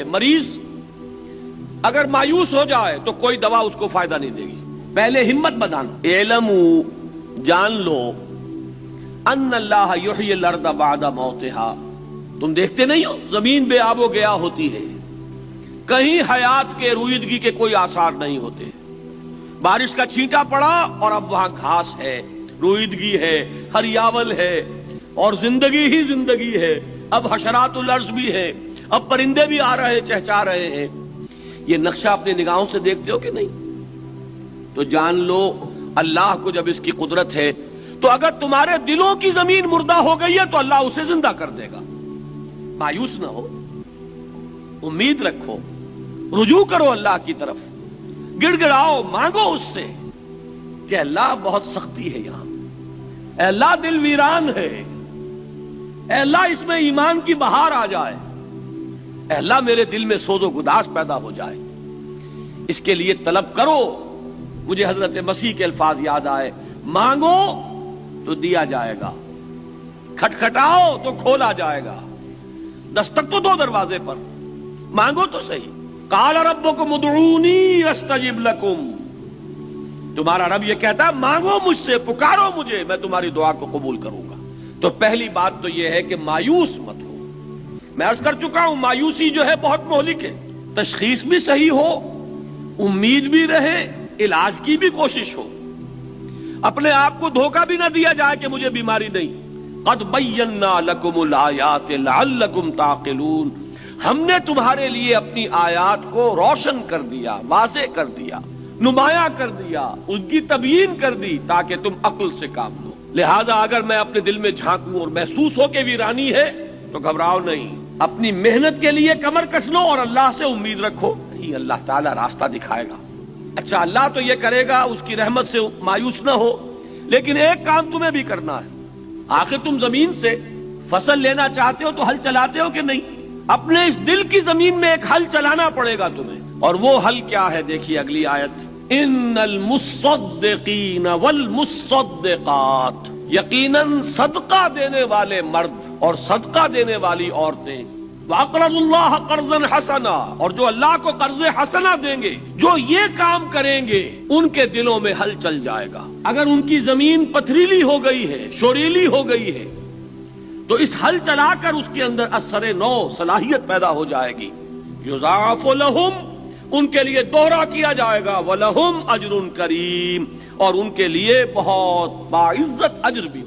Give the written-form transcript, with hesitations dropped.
مریض اگر مایوس ہو جائے تو کوئی دوا اس کو فائدہ نہیں دے گی، پہلے ہمت بندانا۔ اعلموا، جان لو، ان اللہ یحیی الارض بعد موتها، تم دیکھتے نہیں ہو زمین بے آب و گیا ہوتی ہے، کہیں حیات کے رویدگی کے کوئی آثار نہیں ہوتے، بارش کا چھینٹا پڑا اور اب وہاں گھاس ہے، رویدگی ہے، ہریاول ہے، اور زندگی ہی زندگی ہے، اب حشرات الارض بھی ہے، اب پرندے بھی آ رہے چہچا رہے ہیں۔ یہ نقشہ اپنی نگاہوں سے دیکھتے ہو کہ نہیں؟ تو جان لو اللہ کو جب اس کی قدرت ہے تو اگر تمہارے دلوں کی زمین مردہ ہو گئی ہے تو اللہ اسے زندہ کر دے گا۔ مایوس نہ ہو، امید رکھو، رجوع کرو اللہ کی طرف، گڑ گڑاؤ، مانگو اس سے کہ اللہ بہت سختی ہے یہاں، اے اللہ دل ویران ہے، اے اللہ اس میں ایمان کی بہار آ جائے، اے اللہ میرے دل میں سوز و گداس پیدا ہو جائے۔ اس کے لیے طلب کرو۔ مجھے حضرت مسیح کے الفاظ یاد آئے، مانگو تو دیا جائے گا، کھٹکھٹاؤ تو کھولا جائے گا، دستک تو دو دروازے پر، مانگو تو صحیح۔ قال ربکم ادعونی استجب لکم، تمہارا رب یہ کہتا ہے مانگو مجھ سے، پکارو مجھے، میں تمہاری دعا کو قبول کروں گا۔ تو پہلی بات تو یہ ہے کہ مایوس مت ہو۔ میں عرض کر چکا ہوں مایوسی جو ہے بہت مہلک ہے، تشخیص بھی صحیح ہو، امید بھی رہے، علاج کی بھی کوشش ہو، اپنے آپ کو دھوکہ بھی نہ دیا جائے کہ مجھے بیماری نہیں۔ قد بینا لکم الآیات لعلکم تعقلون، ہم نے تمہارے لیے اپنی آیات کو روشن کر دیا، واضح کر دیا، نمایاں کر دیا، ان کی تبیین کر دی تاکہ تم عقل سے کام لو۔ لہذا اگر میں اپنے دل میں جھانکوں اور محسوس ہو کہ ویرانی ہے تو گھبراؤ نہیں، اپنی محنت کے لیے کمر کس لو اور اللہ سے امید رکھو، نہیں اللہ تعالیٰ راستہ دکھائے گا۔ اچھا اللہ تو یہ کرے گا، اس کی رحمت سے مایوس نہ ہو، لیکن ایک کام تمہیں بھی کرنا ہے۔ آخر تم زمین سے فصل لینا چاہتے ہو تو ہل چلاتے ہو کہ نہیں؟ اپنے اس دل کی زمین میں ایک ہل چلانا پڑے گا تمہیں، اور وہ ہل کیا ہے؟ دیکھیے اگلی آیت، ان المصدقین والمصدقات، یقیناً صدقہ دینے والے مرد اور صدقہ دینے والی عورتیں، وَأَقْرَضُوا اللَّهَ قَرْضًا حَسَنًا، اور جو اللہ کو قرض حسنہ دیں گے، جو یہ کام کریں گے، ان کے دلوں میں ہل چل جائے گا۔ اگر ان کی زمین پتھریلی ہو گئی ہے، شوریلی ہو گئی ہے، تو اس ہل چلا کر اس کے اندر اثر نو صلاحیت پیدا ہو جائے گی۔ یضاعف لہم، ان کے لیے دوہرا کیا جائے گا، وَلَهُمْ أَجْرٌ كَرِيمٌ، اور ان کے لیے بہت باعزت اجر بھی